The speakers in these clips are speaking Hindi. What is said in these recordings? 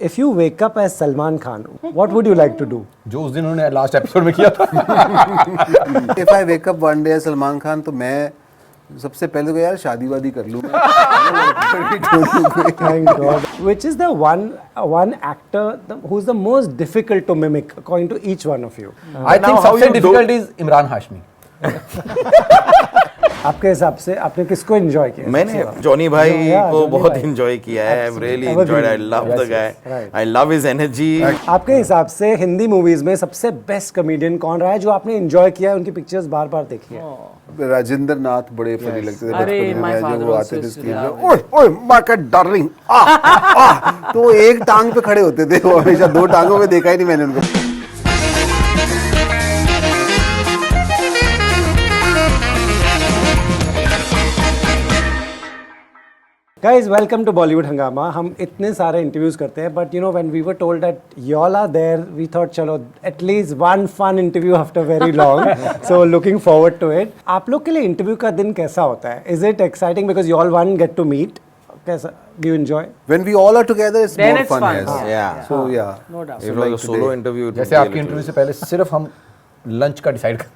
If you wake up as Salman Khan, what would you like to do? जो उस दिन उन्होंने लास्ट एपिसोड में किया था. If I wake up one day as Salman Khan, तो मैं सबसे पहले तो यार शादी वादी कर लूँ. Thank God. Which is the one actor who's the most difficult to mimic according to each one of you? I think सबसे difficult is इमरान हाशमी. आपके हिसाब से आपने किसको एंजॉय किया? मैंने जॉनी भाई को बहुत एंजॉय किया है. I really enjoyed. I love the guy. I love his energy. आपके हिसाब से हिंदी मूवीज में सबसे बेस्ट कॉमेडियन कौन रहा है जो आपने एंजॉय किया है, उनकी पिक्चर्स बार-बार देखी है? राजेंद्र नाथ बड़े फनी लगते थे बचपन में जब वो आते थे स्क्रीन पे. ओए ओए मार्केट डार्लिंग तो एक टांग पे खड़े होते थे वो. हमेशा दो टांगों में देखा ही नहीं मैंने उनको. Guys, welcome to Bollywood Hangama. हम इतने सारे इंटरव्यूज करते हैं, but you know when we were told that y'all are there, we thought चलो at least one fun interview after very long. So looking forward to it. आप लोग के लिए इंटरव्यू का दिन कैसा होता है? Is it exciting because you all one get to meet? कैसा? Do you enjoy? When we all are together, it's Then more it's fun. fun. Yes. Yeah. So yeah. No doubt. If it was a solo interview, जैसे आपकी इंटरव्यू से पहले सिर्फ हम लंच का डिसाइड कर.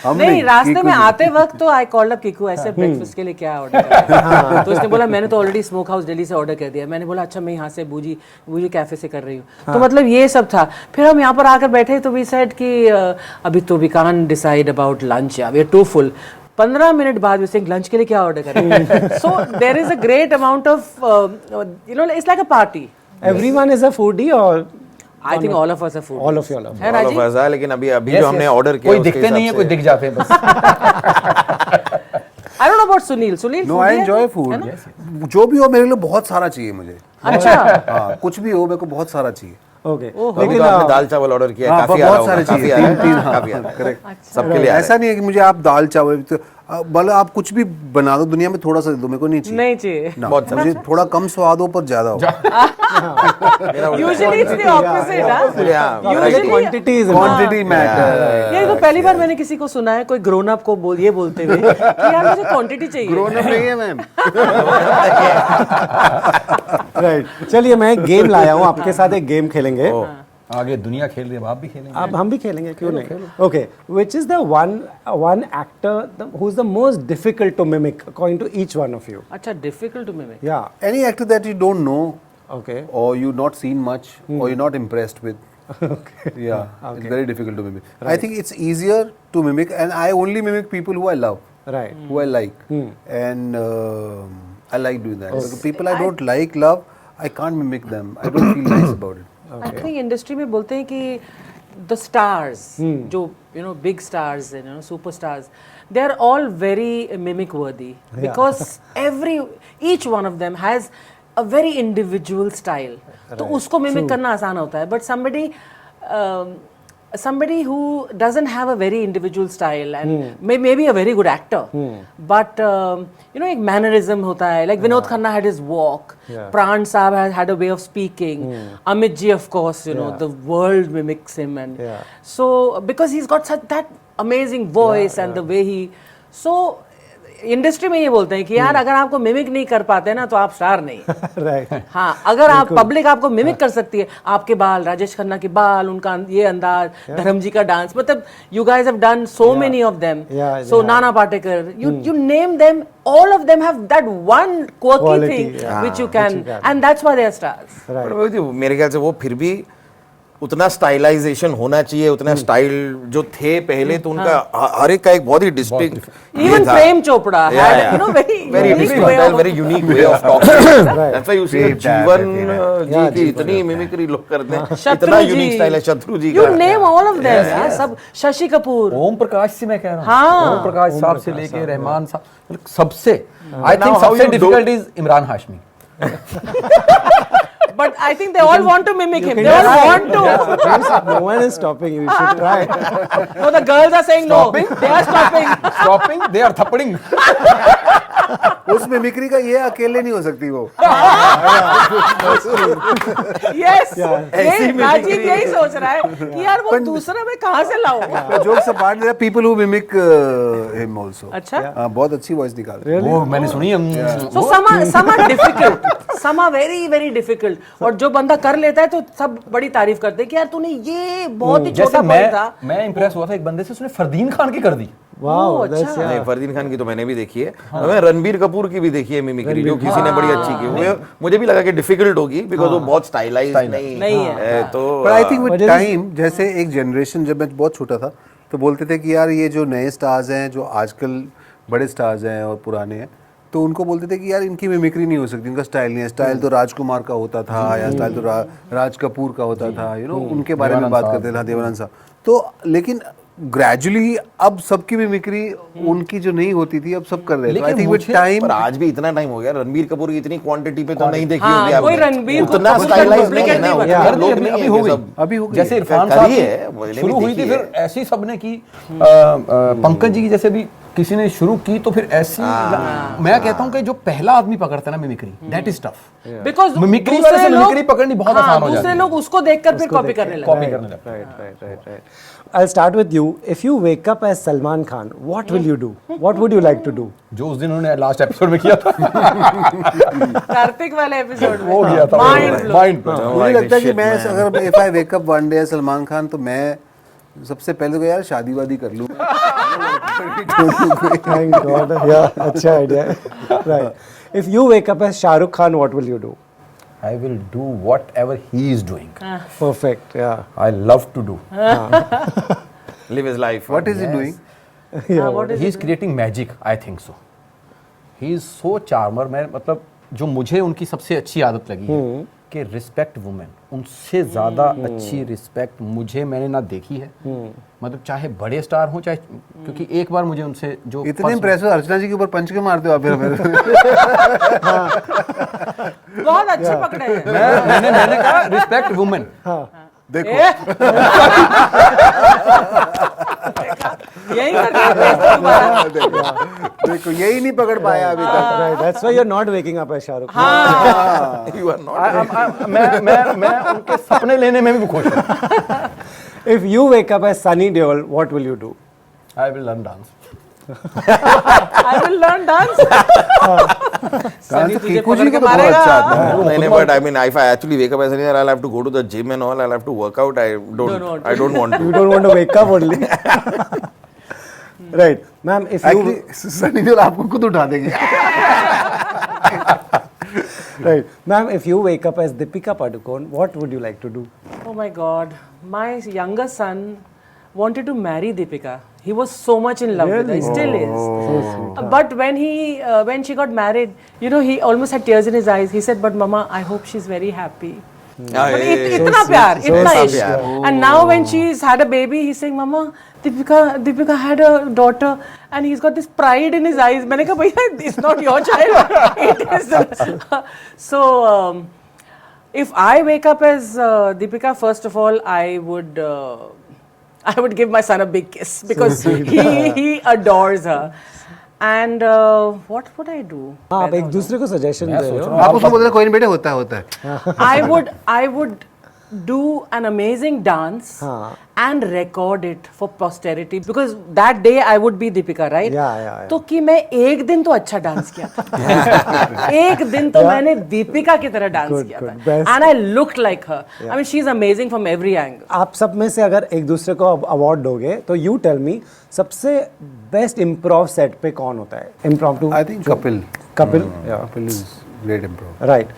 हम नहीं, रास्ते में आते वक्त तो आई कॉल्ड अप किकू ऐसे ब्रेकफास्ट के लिए क्या ऑर्डर करें. तो उसने बोला मैंने तो ऑलरेडी स्मोक हाउस दिल्ली से ऑर्डर कर दिया. मैंने बोला अच्छा मैं यहाँ से बूजी कैफे से कर रही हूँ. तो मतलब ये सब था. फिर हम यहाँ पर आकर बैठे तो वी सेड कि अभी तो we can't decide about lunch, या we are too full. 15 minute बाद वी सेइंग लंच के लिए क्या ऑर्डर करें. So there is a great amount of you know it's like a party. Everyone is a foodie or I think all of us are food. all of you all? है all राजी? of us are, लेकिन अभी जो हमने ऑर्डर किया कोई दिखते नहीं है, कोई दिख जाते हैं बस. I don't know about Sunil. No, I enjoy food. जो भी हो मेरे लिए बहुत सारा चाहिए मुझे. अच्छा. हाँ, कुछ भी हो मेरे को बहुत सारा चाहिए. Okay. लेकिन आपने दाल चावल ऑर्डर किया. हाँ, काफी आ रहा बहुत सारे होगा. चाहिए. तीन काफी आ रहा है. करेक्ट. सबके लिए ऐसा नहीं है कि मुझे आप दाल चावल भले आप कुछ भी बना दो दुनिया में थोड़ा सा दे दो, मेरे को नहीं चाहिए. नहीं चाहिए. ना, मुझे थोड़ा कम स्वाद हो पर ज्यादा हो. Usually it's the opposite. Quantity matter. ये तो पहली बार मैंने किसी को सुना है कोई ग्रोन अप को ये बोलते हुए कि यार मुझे क्वांटिटी चाहिए. ग्रोन अप नहीं है मैम. राइट. चलिए मैं गेम लाया हूँ, आपके साथ एक गेम खेलेंगे. आगे दुनिया खेल रही है, आप भी खेलेंगे. अब हम भी खेलेंगे, क्यों नहीं? Okay. Which is the one actor who is the most difficult to mimic according to each one of you? अच्छा, डिफिकल्ट टू मिमिक. या Any actor that you don't know okay. or you not seen much or you're not impressed with. It's very difficult to mimic. I think it's easier to mimic, and I only mimic people who I love, right. who I like, and I like doing that. Because people I don't like, love, I can't mimic them. I don't feel nice about it. I think industry में बोलते हैं कि द स्टार्स जो you know big stars you know super stars they are all very mimic worthy because every each one of them has a very individual style. तो उसको मिमिक करना आसान होता है. But somebody who doesn't have a very individual style and may be a very good actor, but you know एक mannerism होता है. Like Vinod Khanna had his walk. Pran Saab had a way of speaking. Amit ji, of course, you know the world mimics him, and so because he's got such that amazing voice and the way he so industry में ये बोलते हैं कि यार अगर आपको मिमिक नहीं कर पाते ना तो आप स्टार नहीं. राइट. हाँ, अगर आप पब्लिक आपको मिमिक कर सकती है, आपके बाल, राजेश खन्ना के बाल, उनका ये अंदाज, धर्म जी का डांस, मतलब you guys have done so many of them. So Nana Patekar, you name them, all of them have that one quirky thing which you can, and that's why they are stars. मेरे ख्याल से वो फिर भी उतना स्टाइलाइजेशन होना चाहिए. उतना स्टाइल जो थे पहले तो उनका हर एक का एक बहुत ही distinct. Even Prem Chopra had you know very distinct style, very unique way of talking. That's why you see जीवन जी की इतनी मिमिक्री लोग करते हैं. इतना यूनिक स्टाइल है शत्रु जी का. You name all of them. सब शशि कपूर, ओम प्रकाश से मैं कह रहा हूँ. हाँ. ओम प्रकाश साहब से लेके रहमान साहब, सबसे आई थिंक सबसे difficult is Imran Hashmi. but I think they all want to mimic him. They all want to. No one is stopping you. You should try. No, the girls are saying no. They are stopping. Stopping? They are thappading. उस मिमिक्री का ये अकेले नहीं हो सकती वो। यस राजीव यही सोच रहा है कि यार वो दूसरा मैं कहाँ से लाऊं। Jokes apart, there are people who mimic him also. अच्छा हाँ, बहुत अच्छी वॉइस निकालते हैं। वो मैंने सुनी है। So some are difficult, some are very difficult. और जो बंदा कर लेता है तो सब बड़ी तारीफ करते हैं कि यार तूने ये बहुत ही जैसे छोटा पॉइंट था। मैं इंप्रेस हुआ था एक बंदे से, उसने फरदीन खान की कर दी। वाओ, अच्छा। दैट्स नहीं, फरदीन खान की तो मैंने भी देखी है। मैं रणबीर कपूर की भी देखी है मिमिक्री, जो किसी ने बड़ी अच्छी की। वो मुझे भी लगा कि डिफिकल्ट होगी बिकॉज वो बहुत स्टाइलाइज्ड नहीं है। तो पर आई थिंक विद टाइम, जैसे एक जनरेशन, जब मैं बहुत छोटा था तो बोलते थे कि यार ये जो नए स्टार्स हैं, जो आजकल बड़े स्टार्स हैं और पुराने हैं, तो उनको बोलते थे कि यार इनकी मिमिक्री नहीं हो सकती, इनका स्टाइल नहीं है। स्टाइल तो राजकुमार का होता था, या स्टाइल तो राज कपूर का होता था, यू नो, उनके बारे में बात करते थे, देवानंद साहब। तो लेकिन ग्रेजुअली अब सबकी मिमिक्री उनकी जो नहीं होती थी अब सब कर रहे हैं। आई थिंक विद टाइम, पर आज भी इतना टाइम हो गया, रणबीर कपूर की इतनी क्वांटिटी पे तो नहीं देखी हाँ, होगी कोई आपने। रणबीर उतना कपूर का स्टाइलाइज्ड नहीं है duplicate ना, नहीं उतना बना। लोग नहीं अभी है हो कि गई, सब अभी हो गई। जैसे करी इरफान है, साहब मैंने भी शुरू हुई देखी थी, है। फिर ऐसी सबने की पंकज जी की जैसे भी किसी ने शुरू की, तो फिर ऐसी मैं कहता हूँ कि जो पहला आदमी पकड़ता है ना mimicry, that is tough. Because mimicry वाले से मिमिक्री पकड़नी बहुत आसान हो जाती दूसरे है। लोग उसको देखकर फिर कॉपी करने लगते कॉपी हैं। करने लगते हैं। right. I'll start with you. If you wake up as Salman Khan, what will you do? What would you like to do? जो उस दिन उन्होंने लास्ट एपिसोड में किया था कार्तिक वाले एपिसोड में वो किया था, माइंड माइंड मुझे लगता है कि मैं अगर if I wake up one day Salman Khan, तो मैं सबसे पहले तो यार शादी वादी कर लूँ। Thank God. Yeah, अच्छा idea. Right. If you wake up as Shah Rukh Khan, what will you do? I will do whatever he is doing. Perfect. Yeah. I love to do. Live his life. What is he doing? He is creating magic. I think so. He is so charmer. मैं मतलब जो मुझे उनकी सबसे अच्छी आदत लगी है कि रिस्पेक्ट वुमेन, उनसे ज्यादा अच्छी रिस्पेक्ट मुझे मैंने ना देखी है। मतलब चाहे बड़े स्टार हो, चाहे, क्योंकि एक बार मुझे उनसे जो इतने इम्प्रेसिव अर्चना जी के ऊपर पंच के मारते हो आप फिर। बहुत अच्छे पकड़े हैं। मैंने कहा रिस्पेक्ट वुमेन। देखो यही करते हैं दोबारा। देखो यही नहीं पकड़ पाया अभी तक। Right. That's why you're not waking up as Shah Rukh Khan. हाँ You are not. मैं उनके सपने लेने में भी खुश हूँ। If you wake up as Sunny Deol, what will you do? I will learn dance. I will learn dance. Dance तो तुझे कीकू पकड़ जी के का तो बहुत मारेगा। अच्छा आता है। नहीं, but I mean, if I actually wake up as an year, I'll have to go to the gym and all. I'll have to work out. I don't want to. You don't want to wake up only. Right. Ma'am, if you... Actually, Sunny Deol आपको खुद उठा देंगे। Right. Ma'am, if you wake up as Deepika Padukone, what would you like to do? Oh my God, my younger son wanted to marry Deepika. He was so much in love with her. He still is. But when she got married, you know, he almost had tears in his eyes. He said, "But Mama, I hope she's very happy." इतना प्यार, इतना इश्क. And now when she's had a baby, he's saying, "Mama, Deepika had a daughter, and he's got this pride in his eyes." मैंने कहा भैया, it's not your child. It is. So if I wake up as Deepika, first of all, I would give my son a big kiss because he adores her. And what would I do? आप एक दूसरे को सजेशन दे रहे हो. आप उसको बोलते कोई नहीं बेटे होता है। I would do an amazing dance and record it for posterity because that day I would be Deepika, right? Yeah. तो कि मैं एक दिन तो अच्छा डांस किया था, एक दिन तो मैंने दीपिका की तरह डांस किया था, best. and I looked like her. I mean, she's amazing from every angle. आप सब में से अगर एक दूसरे को अवार्ड दोगे तो यू टेल मी सबसे बेस्ट इम्प्रोव सेट पे कौन होता है? Impromptu I think Kapil is great improv. Right.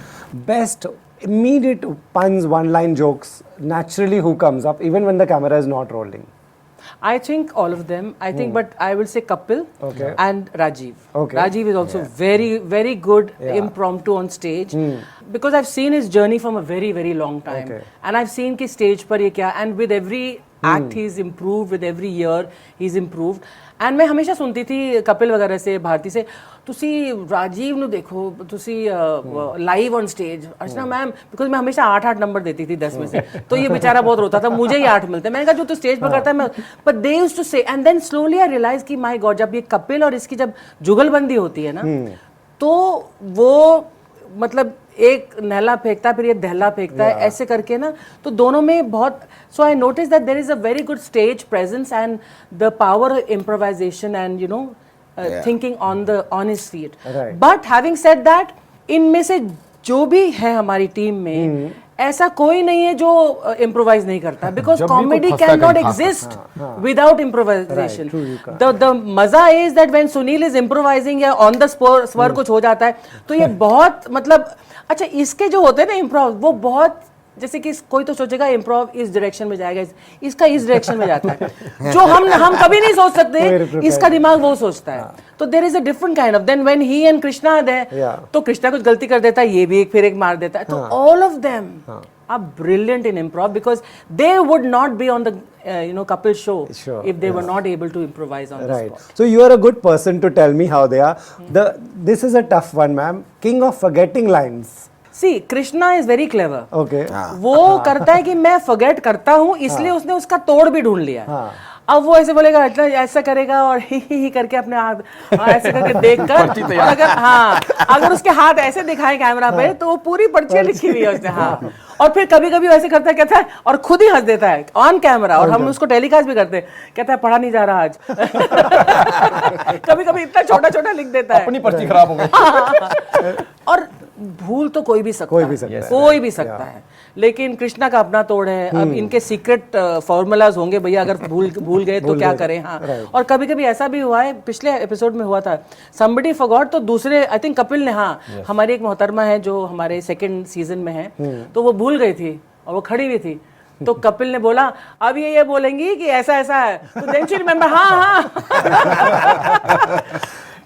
Best immediate puns, one-line jokes, naturally who comes up even when the camera is not rolling? I think all of them. I think, but I will say Kapil and Rajiv. Okay. Rajiv is also very, very good impromptu on stage because I've seen his journey from a very, very long time, and I've seen कि stage पर ये क्या, and with every act he's improved, with every year he's improved. And मैं हमेशा सुनती थी कपिल वगैरह से, भारती से, तुसी राजीव नु देखो, तुसी live on stage, Archana ma'am, because मैं हमेशा 8 नंबर देती थी 10 में से, तो ये बेचारा बहुत रोता था, मुझे ही 8 मिलते. मैंने कहा जो तू स्टेज पर करता है मैं, but they used to say, and then slowly I realise कि माय गॉड, जब ये कपिल और इसकी जब जुगलबंदी होती है ना, तो वो मतलब एक नहला फेंकता है फिर ये दहला फेंकता है, ऐसे करके ना, तो दोनों में बहुत, so I notice that there is a very good stage presence and the power improvisation and you know thinking on his feet. But having said that, इनमें से जो भी है हमारी टीम में ऐसा कोई नहीं है जो इम्प्रोवाइज नहीं करता, because comedy can not exist without improvisation. The मजा is that when Sunil is improvising या ऑन द स्वर कुछ हो जाता है तो ये बहुत मतलब, अच्छा इसके जो होते हैं ना इम्प्रोव, वो बहुत, जैसे कि कोई तो सोचेगा इम्प्रोव इस डायरेक्शन में जाएगा, इसका इस डायरेक्शन में जाता है जो हम कभी नहीं सोच सकते, इसका दिमाग वो सोचता है. तो there is a different kind of, then when he and Krishna are there, तो कृष्णा कुछ गलती कर देता है, ये भी एक फिर एक मार देता है, तो all of them are brilliant in improv because they would not be on the couple show if they were not able to improvise on the spot. So you are a good person to tell me how they are. This is a tough one, ma'am. King of forgetting lines. See, Krishna is very clever. Okay. वो करता है कि मैं forget करता हूँ, इसलिए उसने उसका तोड़ भी ढूंढ लिया. अब वो ऐसे बोलेगा, ऐसा करेगा और ही करके अपने हाथ ऐसे करके देखकर, अगर उसके हाथ ऐसे दिखाए कैमरा पे तो वो पूरी पर्ची लिखी हुई है उसने. हाँ, और फिर कभी कभी वैसे करता है, कहता है और खुद ही हंस देता है ऑन कैमरा, और हम उसको टेलीकास्ट भी करते हैं, कहता है पढ़ा नहीं जा रहा आज. कभी कभी इतना छोटा छोटा लिख देता है, अपनी पर्ची खराब हो गई. और भूल तो कोई भी सकता है, लेकिन कृष्णा का अपना तोड़ है. अब इनके सीक्रेट फॉर्मूलाज होंगे भैया, अगर भूल गए तो क्या करें. हाँ, और कभी कभी ऐसा भी हुआ है, पिछले एपिसोड में हुआ था, somebody forgot, तो दूसरे आई थिंक कपिल ने, हाँ, हमारी एक मोहतरमा है जो हमारे सेकंड सीजन में है, तो वो भूल गई थी और वो खड़ी हुई थी, तो कपिल ने बोला अब ये बोलेंगी कि ऐसा है, तो देन शी रिमेंबर, हाँ.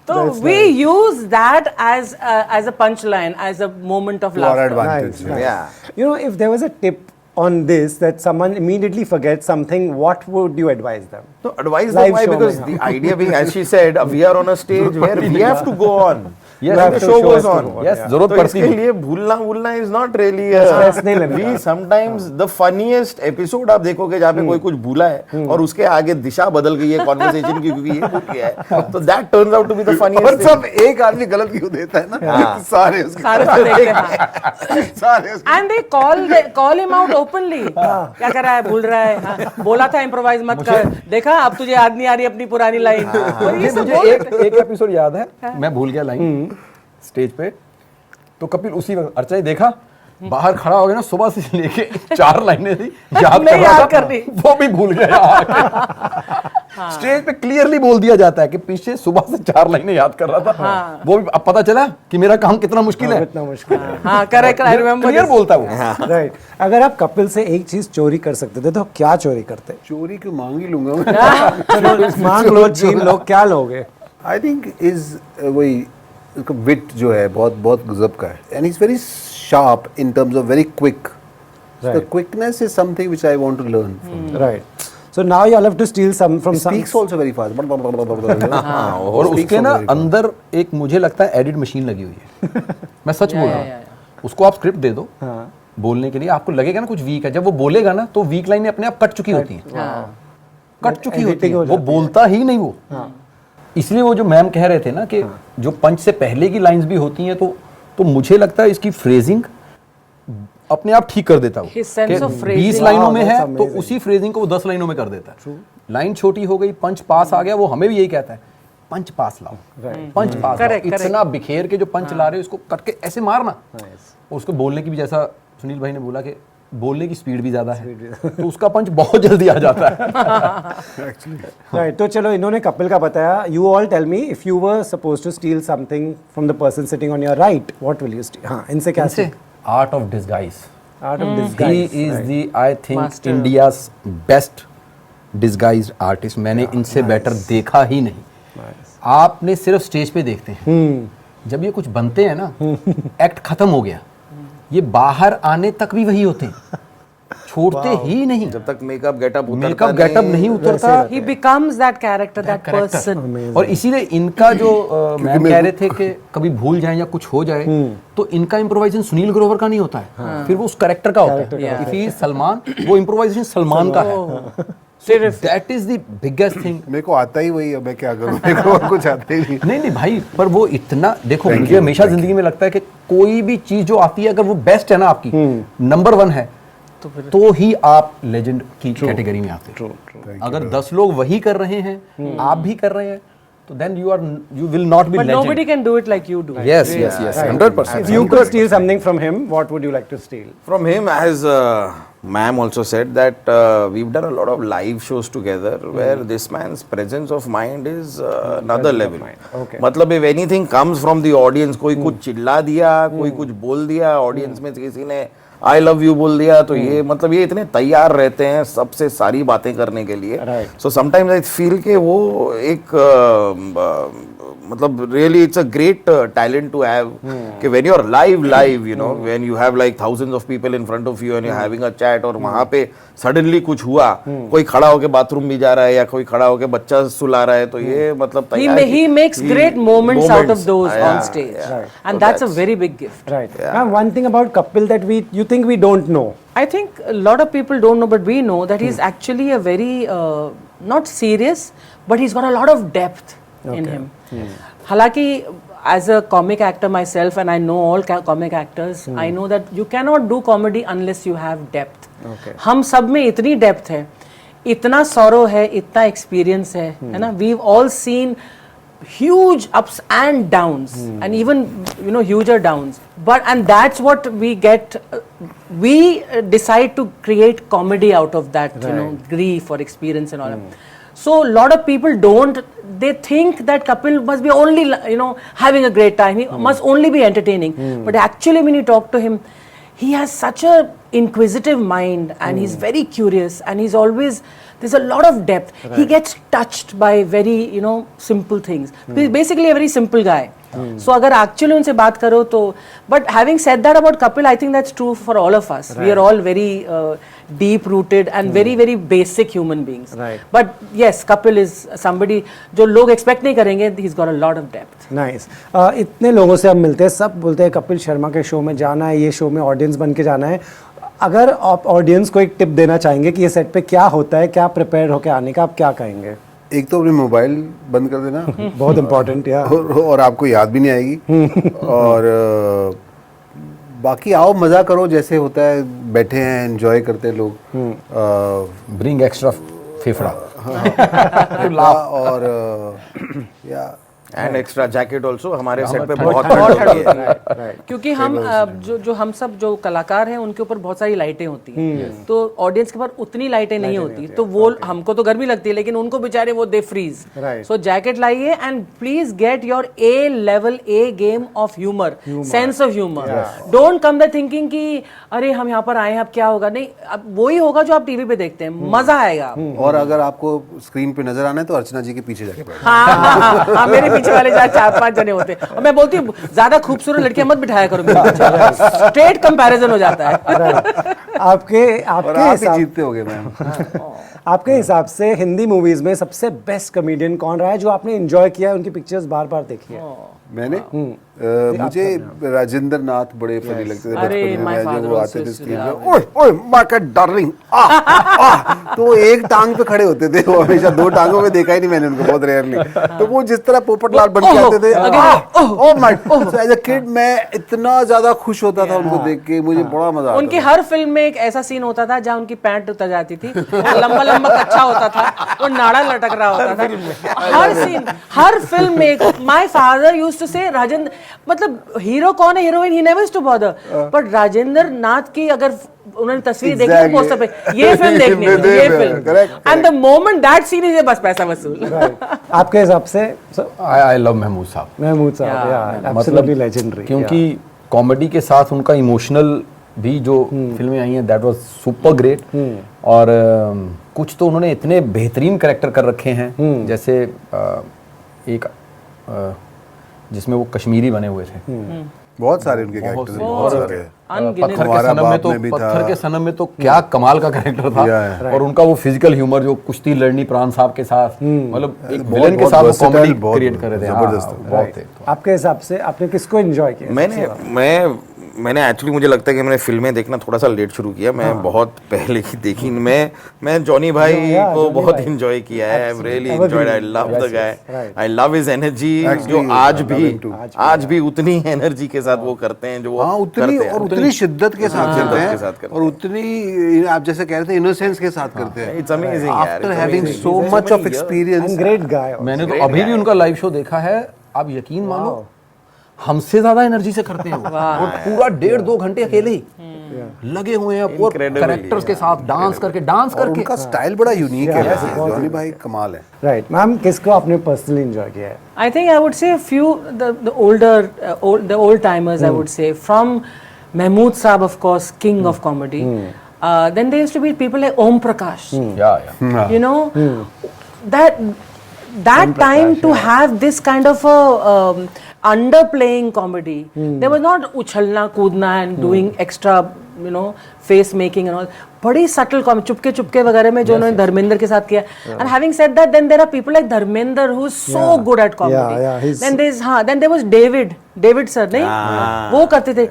So we use that as a punchline, as a moment of laughter. advantage. Nice. Yeah. You know, if there was a tip on this that someone immediately forgets something, what would you advise them? No, advise them why, because the idea being, as she said, we are on a stage where we have to go on. Yes, the show goes on. Yes, जरूरत तो पड़ती इसके है. लिए भूलना is not really Stress नहीं लेना. we sometimes the funniest episode आप देखोगे जहाँ पे कोई कुछ भूला है और उसके आगे दिशा बदल गई है conversation की, क्योंकि ये भूल गया है, तो that turns out to be the funniest और thing. सब एक आदमी गलत क्यों देता है ना, सारे उसके सारे and they call him out openly. क्या कर रहा है, भूल रहा है, हाँ, बोला था इम्प्रोवाइज मत कर, देखा अब तुझे याद नहीं आ रही अपनी पुरानी लाइन. मुझे एक एपिसोड याद है, मैं भूल गया लाइन स्टेज पे, तो कपिल उसी वक्त, अर्चना देखा बाहर खड़ा हो गया ना, सुबह से लेके 4 लाइनें थी याद कर रहा था, वो भी भूल गया. स्टेज पे क्लियरली बोल दिया जाता है कि पीछे सुबह से 4 लाइनें याद कर रहा था. वो भी अब पता चला कि मेरा काम कितना मुश्किल है. इतना मुश्किल है. हाँ, करेक्ट, आई रिमेंबर. क्लियर बोलता वो. राइट. अगर आप कपिल से एक चीज चोरी कर सकते थे तो क्या चोरी करते? चोरी क्यों मांग ही लूंगा मैं. मांग लो, छीन लो, क्या लोगे? आई थिंक इज वही उसका विट जो है बहुत गजब का है, and is very sharp in terms of very quick. The quickness is something which I want to learn. Right. So now you all have to steal some from some. Speaks also very fast. और उसके ना अंदर एक मुझे लगता है एडिट मशीन लगी हुई है. मैं सच बोल रहा हूँ. उसको आप स्क्रिप्ट दे दो बोलने के लिए, आपको लगेगा ना कुछ वीक है, जब वो बोलेगा ना तो वीक लाइनें अपने आप कट चुकी होती हैं. कट चुकी होती है, वो बोलता ही नहीं वो. इसलिए वो जो मैम कह रहे थे ना कि जो पंच से पहले की लाइंस भी होती हैं, तो मुझे लगता है इसकी फ्रेजिंग अपने आप ठीक कर देता हूँ. 20 लाइनों में है तो उसी फ्रेजिंग को वो 10 लाइनों में कर देता है. लाइन छोटी हो गई, पंच पास आ गया, वो हमें भी यही कहता है, पंच पास लाओ, पंच पास लाओ. इतना बिखेर के जो पंच ला रहे हो इसको कट के ऐसे मारना. उसको बोलने की भी, जैसा सुनील भाई ने बोला कि बोलने की स्पीड भी ज्यादा है, तो उसका पंच बहुत जल्दी आ जाता है. राइट. तो चलो, इन्होंने कपिल का बताया. You all tell me, if you were supposed to steal something from the person sitting on your right, what will you steal? हाँ, इनसे क्या? Art of disguise. Art of disguise. He is the, I think, India's best disguised artist. मैंने इनसे बेटर देखा ही नहीं. आपने सिर्फ स्टेज पे देखते हैं, जब ये कुछ बनते हैं ना, एक्ट खत्म हो गया, ये बाहर आने तक भी वही होते हैं, छोड़ते ही नहीं. जब तक मेकअप गेटअप नहीं उतरता, he becomes that character, that person. और इसीलिए इनका जो मैम कह रहे थे कि कभी भूल जाए या कुछ हो जाए, तो इनका इम्प्रोवाइजेशन सुनील ग्रोवर का नहीं होता है, फिर वो उस कैरेक्टर का होता है. इफ ही इज सलमान, वो इम्प्रोवाइजेशन सलमान का है. So that is the biggest thing. मेरे को आता ही वही है, मैं क्या करूं, मेरे को और कुछ आता ही नहीं। नहीं भाई, पर वो इतना देखो, Thank मुझे you, हमेशा thank जिंदगी में लगता है कि कोई भी चीज जो आती है अगर वो बेस्ट है ना आपकी, नंबर 1 है, तो ही आप लेजेंड की कैटेगरी में आते हैं। अगर 10 लोग वही कर रहे हैं, आप भी कर रहे हैं, तो then you will not be But legend. nobody can do it like you do. Yes, 100%. If you could steal something from him, what would you like to steal? From him, as ma'am also said, that we've done a lot of live shows together where this man's presence of mind is another level. Okay. मतलब if anything comes from the audience, कोई कुछ चिल्ला दिया, कोई कुछ बोल दिया, audience में किसी ने I love you बोल दिया, तो ये मतलब ये इतने तैयार रहते हैं सबसे सारी बातें करने के लिए. Right. So sometimes I feel कि वो एक मतलब really it's a great talent to have कि when you're live you know when you have like thousands of people in front of you and you're having a chat और वहाँ पे suddenly कुछ हुआ, कोई खड़ा होके बाथरूम भी जा रहा है या कोई खड़ा होके बच्चा सुला रहा है, तो ये मतलब He makes great moments out of those on stage, Right. and So that's a very big gift. Right. Now, one thing about Kapil that you think we don't know. I think a lot of people don't know, but we know that he's actually a very not serious, but he's got a lot of depth in him. Halaki, as a comic actor myself, and I know all comic actors, I know that you cannot do comedy unless you have depth. Okay. हम सब में इतनी depth है, इतना sorrow है, इतना experience है ना? We've all seen huge ups and downs, and even huger downs. And that's what we get. We decide to create comedy out of that, grief or experience and all. So a lot of people don't. They think that Kapil must be only having a great time. He must only be entertaining. But actually, when you talk to him, he has such a inquisitive mind, and he's very curious, and he's always. There's a lot of depth. Right. He gets touched by very simple things. He's basically a very simple guy. So अगर actually उनसे बात करो तो, but having said that about Kapil, I think that's true for all of us. Right. We are all very deep rooted and very very basic human beings. Right. But yes, Kapil is somebody जो लोग expect नहीं करेंगे. He's got a lot of depth. Nice. इतने लोगों से हम मिलते हैं, सब बोलते हैं कपिल शर्मा के शो में जाना है, ये शो में ऑडियंस बन के जाना है. अगर आप ऑडियंस को एक टिप देना चाहेंगे कि ये सेट पे क्या होता है, क्या प्रिपेयर होके आने का, आप क्या कहेंगे? एक तो अपने मोबाइल बंद कर देना बहुत इंपॉर्टेंट यार, और आपको याद भी नहीं आएगी और बाकी आओ मज़ा करो, जैसे होता है बैठे हैं एंजॉय करते हैं लोग. ब्रिंग एक्स्ट्रा फेफड़ा और या एंड एक्स्ट्रा जैकेट ऑल्सो. हमारे सेट पे बहुत ठंड होती है क्योंकि हम जो हम सब जो कलाकार हैं उनके ऊपर बहुत सारी लाइटें होती हैं, तो ऑडियंस के ऊपर उतनी लाइटें नहीं होती, तो वो हमको तो गर्मी लगती है लेकिन उनको बेचारे वो दे फ्रीज. सो जैकेट लाइए and please get your A level A game of humour, sense of humour. Don't come the thinking कि अरे हम यहाँ पर आए हैं अब क्या होगा. नहीं, अब वही होगा जो आप टीवी पे देखते हैं, मजा आएगा. और अगर आपको स्क्रीन पे नजर आना है तो अर्चना जी के पीछे जाके बैठो. हाँ, मेरे पीछे वाले 4-5 जने होते हैं और मैं बोलती हूँ ज्यादा खूबसूरत लड़कियां मत बिठाया करो मेरे पीछे. स्ट्रेट कंपैरिजन हो जाता है. आपके आप हिसाब, जीतते होगे मैम. आपके हिसाब से हिंदी मूवीज में सबसे बेस्ट कॉमेडियन कौन रहा है जो आपने एंजॉय किया है, उनकी पिक्चर्स बार बार देखी है? मैंने मुझे राजेंद्र नाथ बड़े फनी लगते थे बचपन में, जब वो आते थे स्क्रीन पे, ओए ओए मार्केट डार्लिंग, तो एक टांग पे खड़े होते थे वो, हमेशा 2 टांगों में देखा ही नहीं मैंने उनको, बहुत रेयरली. तो वो जिस तरह पोपटलाल बन के आते थे, oh my, as a kid मैं इतना ज्यादा खुश होता था उनको देख के, मुझे बड़ा मजा आता. उनकी हर फिल्म में एक ऐसा सीन होता था जहाँ उनकी पैंट उतर जाती थी, लंबा लंबा कच्चा होता था, वो नाड़ा लटक रहा होता था. हर सीन, हर फिल्म में. My father used to say Rajendra, मतलब हीरो कौन है, heroine, he never used to bother, but Rajendra Nath की अगर उन्होंने तस्वीर देखी है पोस्टर पे, ये फिल्म देखनी है, ये film, and the moment that scene is बस पैसा वसूल. आपके हिसाब से? आई लव महमूद साहब. महमूद साहब यार एब्सोल्युटली लेजेंडरी, क्योंकि कॉमेडी के साथ उनका इमोशनल भी जो फिल्में आई हैं, दैट वाज सुपर ग्रेट. और कुछ तो उन्होंने इतने बेहतरीन कैरेक्टर कर रखे हैं, जैसे एक जिसमें वो कश्मीरी बने हुए थे. बहुत सारे उनके कैरेक्टर्स, बहुत सारे. पत्थर के सनम में तो क्या कमाल का कैरेक्टर था. और उनका वो फिजिकल ह्यूमर, जो कुश्ती लड़नी प्राण साहब के साथ, मतलब एक विलेन के साथ कॉमेडी क्रिएट कर रहे थे. आपके हिसाब से आपने किसको एंजॉय किया? मैं मैंने एक्चुअली मुझे लगता है कि मैंने फिल्में देखना थोड़ा सा लेट शुरू किया, मैं बहुत पहले की देखी। मैं जॉनी भाई Yeah, को Johnny बहुत भाई. इंजॉय किया है, I really Evergreen. Enjoyed, I love the guy, right. I love his energy, Actually, जो आज I love भी him too. आज भी उतनी एनर्जी के साथ वो करते हैं जो वो हाँ उतनी करते हैं। और उतनी शिद्दत के साथ शिद्दत करते के साथ हैं करते और उतनी आप जैसे कह रहे थे इनोसेंस के साथ करते हैं। It's amazing यार, after it's having amazing. So So much many of years. Experience And great guy. मैंने तो Great अभी guy. भी उनका लाइव शो देखा है, आप यकीन मानो हमसे ज्यादा एनर्जी से करते हैं वो। और पूरा 1.5-2 घंटे अकेले ही लगे हुए हैं और Incredibly, कैरेक्टर्स के साथ डांस और करके उनका स्टाइल बड़ा यूनिक है। Yeah, जॉनी भाई कमाल है। Right. मैम किसको आपने पर्सनली एंजॉय किया है? I think I would say a few the old timers. I would say from Mahmood Saab, of course, king of comedy. Then there used to be people like Om Prakash. या You know, that time to have this kind of a underplaying comedy. There was not uchalna kudna and doing extra, you know, face making and all. बड़ी subtle comedy, चुपके चुपके वगैरह में जो उन्होंने धर्मेंद्र के साथ किया. And having said that, then there are people like Dharmender who's so good at comedy. he's- Then there was David sir, नहीं? वो करते थे.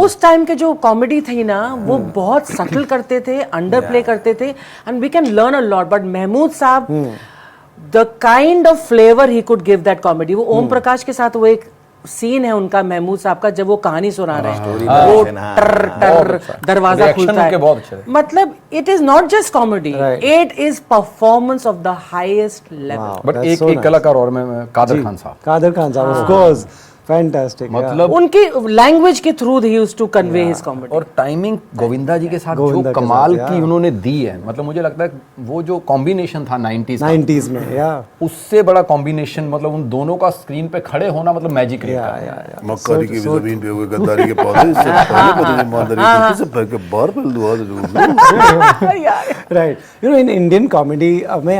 उस टाइम के जो कॉमेडी थी ना, वो बहुत सटल करते थे, अंडरप्ले करते थे, and we can learn a lot. But Mahmood साहब, the kind of flavor he could give that comedy. वो ओम प्रकाश के साथ वो एक सीन है उनका महमूद साहब का, जब वो कहानी सुना रहे हैं, वो टर टर दरवाजा Reaction खुलता उनके बहुत अच्छे है. थे. मतलब it is not just comedy, Right. it is performance of the highest level. Wow. But That's एक so एक nice. कलाकार और मैं कादर खान साहब, कादर खान साहब, of course. Fantastic. मतलब उनकी लैंग्वेज के थ्रू ही used to convey his comedy. और टाइमिंग गोविंदा जी के साथ गोविंदा जो के कमाल साथ, की yeah. उन्होंने दी है, मतलब मुझे लगता है वो जो कॉम्बिनेशन था 90s का, 90s में, yeah. उससे बड़ा कॉम्बिनेशन, मतलब उन दोनों का स्क्रीन पे खड़े होना मतलब मैजिक रहता है। Yeah. मक्कारी की भी जमीन पे हुए गद्दारी के पौधे इससे पहले पता नहीं ईमानदारी को किसे फेंक के बाहर फैल दूँ Right. You know, in Indian comedy में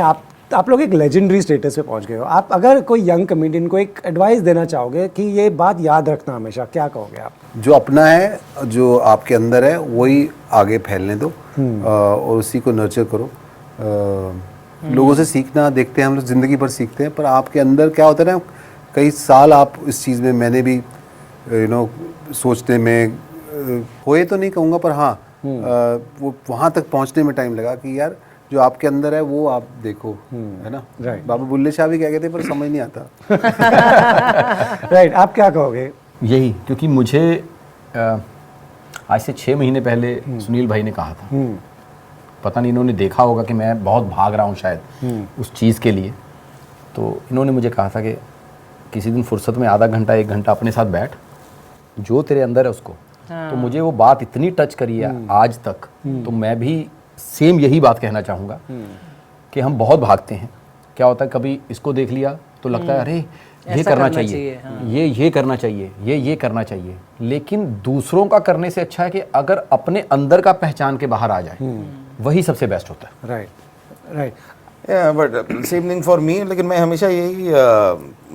आप लोग एक लेजेंडरी स्टेटस पे पहुंच गए हो. आप अगर कोई यंग कॉमेडियन को एक एडवाइस देना चाहोगे कि ये बात याद रखना हमेशा, क्या कहोगे आप? जो अपना है, जो आपके अंदर है, वही आगे फैलने दो और उसी को नर्चर करो। लोगों से सीखना, देखते हैं हम लोग ज़िंदगी भर सीखते हैं, पर आपके अंदर क्या होता है ना, कई साल आप इस चीज़ में, मैंने भी सोचने में होए तो नहीं कहूँगा, पर हाँ वो वहाँ तक पहुँचने में टाइम लगा कि यार जो आपके अंदर है वो आप देखो, है ना। Right. बाबा बुल्ले शाह भी क्या कहते हैं, पर समझ नहीं आता। Right. आप क्या कहोगे? यही, क्योंकि मुझे आज से 6 महीने पहले सुनील भाई ने कहा था, पता नहीं इन्होंने देखा होगा कि मैं बहुत भाग रहा हूँ शायद उस चीज़ के लिए, तो इन्होंने मुझे कहा था कि किसी दिन फुर्सत में आधा घंटा 1 घंटा अपने साथ बैठ, जो तेरे अंदर है उसको। तो मुझे वो बात इतनी टच करी है आज तक, तो मैं भी सेम यही बात कहना चाहूँगा कि हम बहुत भागते हैं। क्या होता है, कभी इसको देख लिया तो लगता है अरे ये करना चाहिए, ये करना चाहिए, ये करना चाहिए, लेकिन दूसरों का करने से अच्छा है कि अगर अपने अंदर का पहचान के बाहर आ जाए, वही सबसे बेस्ट होता है। Right. Yeah, but same thing for me. लेकिन मैं हमेशा यही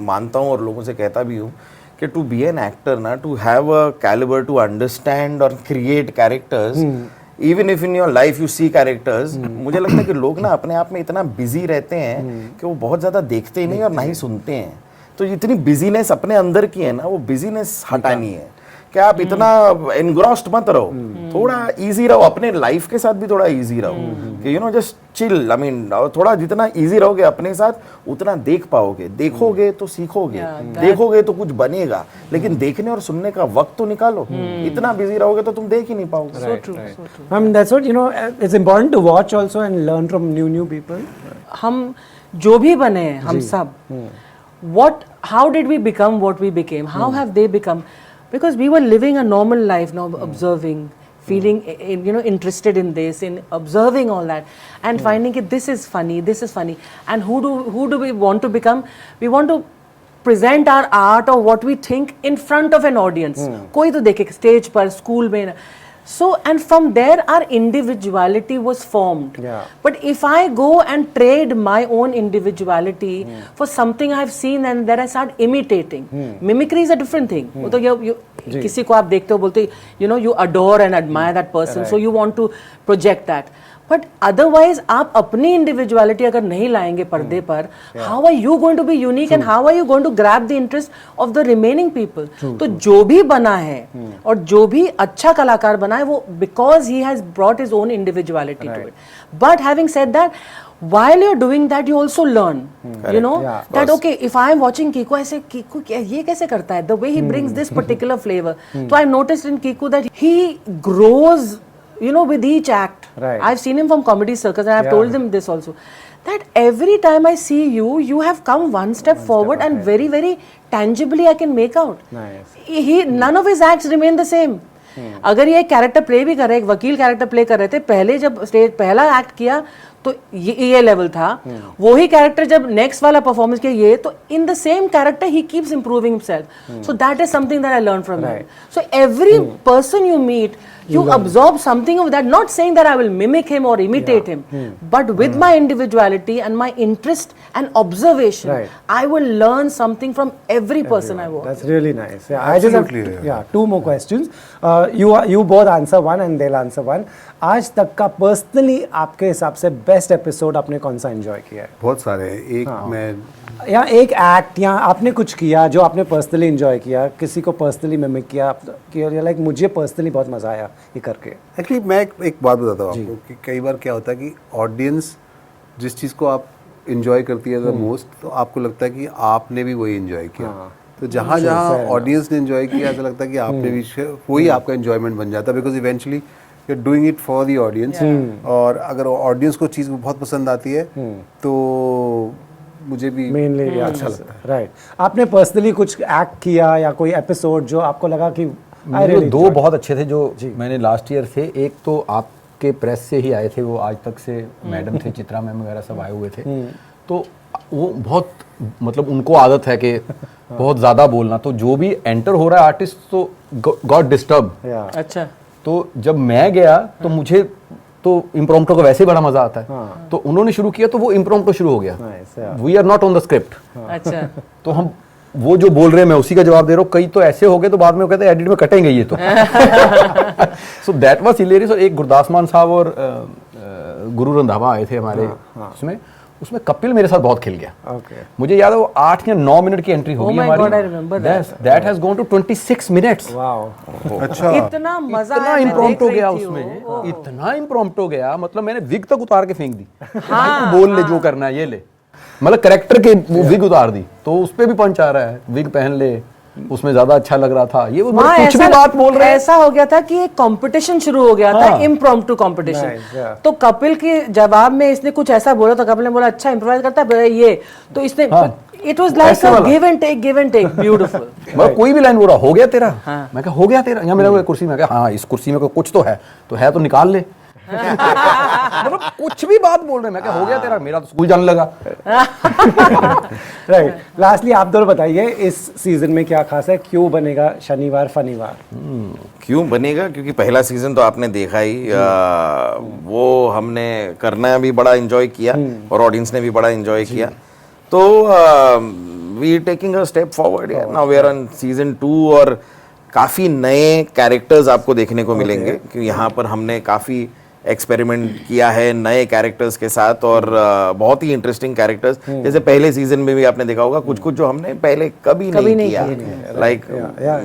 मानता हूँ और लोगों से कहता भी हूँ कि to be an actor ना, to have a caliber to understand or create characters, even if in your life you see characters, मुझे लगता है कि लोग ना अपने आप में इतना बिजी रहते हैं कि वो बहुत ज़्यादा देखते ही नहीं और ना ही सुनते हैं। तो इतनी बिजीनेस अपने अंदर की है ना, वो बिजीनेस हटानी है कि आप इतना एनग्रॉस्ड मत रहो, थोड़ा इजी रहो, अपने लाइफ के साथ भी थोड़ा इजी रहो कि जस्ट चिल। आई मीन थोड़ा जितना इजी रहोगे अपने साथ उतना देख पाओगे, देखोगे तो सीखोगे, देखोगे तो कुछ बनेगा, लेकिन देखने और सुनने का वक्त तो निकालो। इतना बिजी रहोगे तो तुम देख ही नहीं पाओगे। So true. That's what, it's important to watch also and learn from new people. हम जो भी बने हैं, हम सब, how did we become what we became? How have they become? Because we were living a normal life, now observing, feeling, interested in this, in observing all that, and finding that this is funny. And who do we want to become? We want to present our art or what we think in front of an audience. कोई तो देखे stage पर, school में. So, and from there our individuality was formed. Yeah. But if I go and trade my own individuality for something I've seen and then I start imitating, mimicry is a different thing. वो तो you किसी को आप देखते हो बोलते you adore and admire that person, so you want to project that. But otherwise आप अपनी इंडिविजुअलिटी अगर नहीं लाएंगे पर्दे पर, how are you going to be unique and how are you going to grab the interest of the remaining people? तो जो भी बना है और जो भी अच्छा कलाकार बना है वो because he has brought his own individuality to it. But having said that, while you're doing that you also learn, you know, that okay, if I am watching Kiku, I say Kiku ये कैसे करता है, the way he brings this particular flavor. So I've noticed in Kiku that he grows, you know, with each act. Right. I've seen him from Comedy Circus and I've told him this also, that every time I see you, you have come one step forward and very very tangibly I can make out. Nice. None of his acts remain the same. अगर ये कैरेक्टर प्ले भी कर रहे, एक वकील कैरेक्टर प्ले कर रहे थे, पहले जब स्टेज पहला एक्ट किया तो ये लेवल था, वही कैरेक्टर जब नेक्स्ट वाला परफॉर्मेंस किया ये, तो in the same character he keeps improving himself. So that is something that I learn from him. So every person you meet, you absorb something of that, not saying that I will mimic him or imitate him, but with my individuality and my interest and observation, I will learn something from every person I work. That's really nice. Yeah, I just have two more questions. You both answer one and they'll answer one. आज तक का पर्सनली आपके हिसाब से बेस्ट एपिसोड आपने कौन सा एंजॉय किया है? बहुत सारे हैं. एक मैं या एक एक्ट या आपने कुछ किया जो आपने पर्सनली एंजॉय किया, किसी को पर्सनली मिमिक किया कि लाइक मुझे पर्सनली बहुत मजा आया ये करके? एक्चुअली मैं एक बात बताता हूँ आपको कि कई बार क्या होता है कि ऑडियंस जिस चीज़ को आप इंजॉय करती है द मोस्ट, तो आपको लगता है कि आपने भी वही इंजॉय किया. तो जहाँ जहाँ ऑडियंस ने इंजॉय किया ऐसा लगता है कि आपने भी वही आपका इंजॉयमेंट बन जाता है, because eventually you are doing it for the audience. और अगर ऑडियंस को चीज़ बहुत पसंद आती है तो मुझे भी मेनली अच्छा लगता है. राइट. आपने पर्सनली कुछ एक्ट किया या कोई एपिसोड जो आपको लगा कि मेरे दो बहुत अच्छे थे जो मैंने लास्ट ईयर थे. एक तो आपके प्रेस से ही आए थे, वो आज तक से मैडम थे, चित्रा मैम वगैरह सब आए हुए थे. तो वो बहुत मतलब उनको आदत है कि बहुत ज़्यादा बोलना, तो जो भी एंटर हो रहा है आर्टिस्ट तो गॉट डिस्टर्ब. अच्छा. तो जब मैं गया तो मुझे तो इम्प्रोम्प्टो का वैसे ही बड़ा मजा आता है. तो उन्होंने शुरू किया तो वो इम्प्रोम्प्टो शुरू हो गया. We are not on the script. अच्छा. तो हम वो जो बोल रहे हैं मैं उसी का जवाब दे रहा हूँ. कई तो ऐसे हो गए तो बाद में वो कहते हैं एडिट में कटेंगे ये तो. So that was hilarious. और एक गुरदास मान साहब और गुरु रंधावा आए थे हमारे उसमें कपिल मेरे साथ बहुत खिल गया. मुझे याद है वो 8 या 9 मिनट की एंट्री होगी हमारी. That has gone to 26 minutes. अच्छा. इतना मजा, इतना इम्प्रोम्प्टो गया उसमें, इतना इम्प्रोम्प्टो गया, मतलब मैंने विग तक उतार के फेंक दी. बोल ले जो करना है ये ले, मतलब कैरेक्टर के वो विग उतार दी तो उस पे भी पंच आ रहा है, विग पहन ले, उसमें ज्यादा अच्छा लग रहा था. ये वो कुछ भी बात बोल रहे हैं. ऐसा हो गया था कि एक कंपटीशन शुरू हो गया था, इम्प्रॉम्प्टू कंपटीशन. तो कपिल के जवाब में इसने कुछ ऐसा बोला तो कपिल ने बोला अच्छा इम्प्रोवाइज करता है ये, तो इसने it was like a give and take beautiful. मतलब कोई भी लाइन बोल रहा हो गया तेरा, मैं कहा हो गया तेरा, यहाँ मेरा कुर्सी में, हाँ इस कुर्सी में कुछ तो है तो निकाल ले. मतलब कुछ भी बात बोल रहे हैं, मैं क्या हो गया तेरा, मेरा तो स्कूल जाने लगा. राइट. लास्टली आप दोनों बताइए इस सीजन में क्या खास है, क्यों बनेगा शनिवार फनीवार? क्यों बनेगा? क्योंकि पहला सीजन तो आपने देखा ही, वो हमने करना भी बड़ा एंजॉय किया और ऑडियंस ने भी बड़ा एंजॉय किया. तो we taking a step forward. Now we are on season 2 और काफ़ी नए कैरेक्टर्स आपको देखने को मिलेंगे क्योंकि यहाँ पर हमने काफ़ी एक्सपेरिमेंट किया है नए कैरेक्टर्स के साथ और बहुत ही इंटरेस्टिंग कैरेक्टर्स. जैसे पहले सीजन में भी आपने देखा होगा कुछ जो हमने पहले कभी नहीं किया, like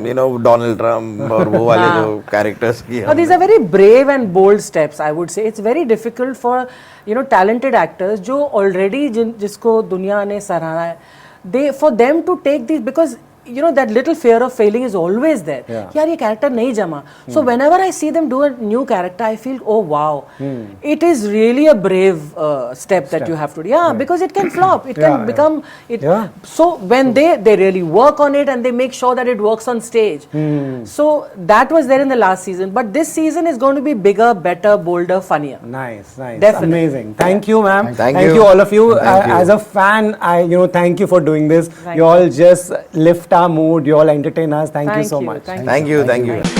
you know Donald Trump और वो वाले जो कैरेक्टर्स किए. These are very brave and bold steps, I would say. It's very difficult for talented actors जो already जिसको दुनिया ने सराहा है, for them to take these, because that little fear of failing is always there. यार ये character नहीं जमा. So whenever I see them do a new character, I feel oh wow, it is really a brave step that you have to do. Because it can flop, it can become it. So when they really work on it and they make sure that it works on stage. So that was there in the last season, but this season is going to be bigger, better, bolder, funnier. Nice. Definitely. Amazing. Thank you, ma'am. Thank you all of you. As a fan, I thank you for doing this. You all just lift our mood, you all entertain us. Thank you so much. Thank you.